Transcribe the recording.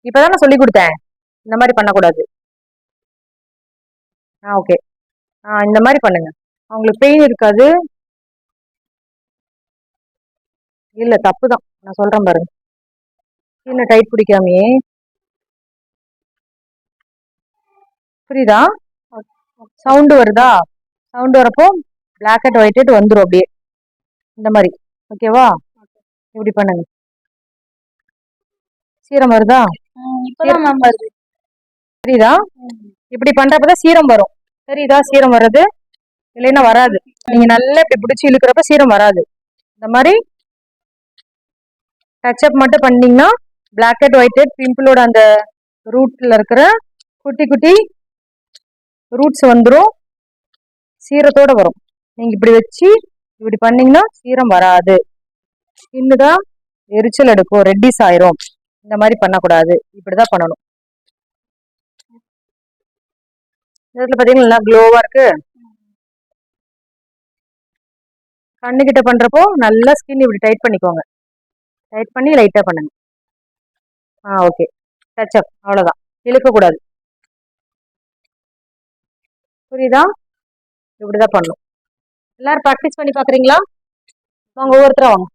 இப்பதானே சொல்லி கொடுத்தேன். இந்த மாதிரி பண்ணக்கூடாது. ஓகே. இந்த மாதிரி பண்ணுங்க. அவங்களுக்கு பெயின் இருக்காது. இல்ல தப்பு தான், நான் சொல்றேன் பாருங்க. கீழே டைட் பிடிக்காமையே. புரியுதா? சவுண்டு வருதா? சவுண்டு வரப்போ பிளாக் அண்ட் ஒயிட் வந்துடும் அப்படியே இந்த மாதிரி. ஓகேவா? இப்படி பண்ணுங்க. சீரம் வருதா? இப்பதான் மேம் வருது. தெரியுதா? இப்படி பண்றப்பதான் சீரம் வரும். தெரியுதா சீரம் வர்றது? இல்லைன்னா வராது. நீங்க நல்லா இப்படி பிடிச்சி இழுக்கிறப்ப சீரம் வராது. இந்த மாதிரி டச்சப் மட்டும் பண்ணீங்கன்னா பிளாக் அண்ட் ஒயிட் பிம்பிளோட அந்த ரூட்ல இருக்கிற குட்டி குட்டி ரூட்ஸ் வந்துடும். சீரத்தோட வரும். நீங்க இப்படி வச்சு இப்படி பண்ணீங்கன்னா சீரம் வராது. ஸ்கின்னுதான் எரிச்சல் எடுக்கும், ரெட்டிஸ் ஆயிரும். இந்த மாதிரி பண்ணக்கூடாது. இப்படிதான் பண்ணணும். இதுல பாத்தீங்கன்னா நல்லா க்ளோவா இருக்கு. கண்ணுகிட்ட பண்றப்போ நல்லா ஸ்கின் இப்படி டைட் பண்ணிக்கோங்க. டைட் பண்ணி லைட்டா பண்ணுங்க. ஓகே. டச்சப் அவ்வளவுதான், இழுக்க கூடாது. புரியுதா? இப்படிதான் பண்ணணும். எல்லாரும் ப்ராக்டிஸ் பண்ணி பாக்குறீங்களா? வாங்க ஒவ்வொருத்தரா வாங்க.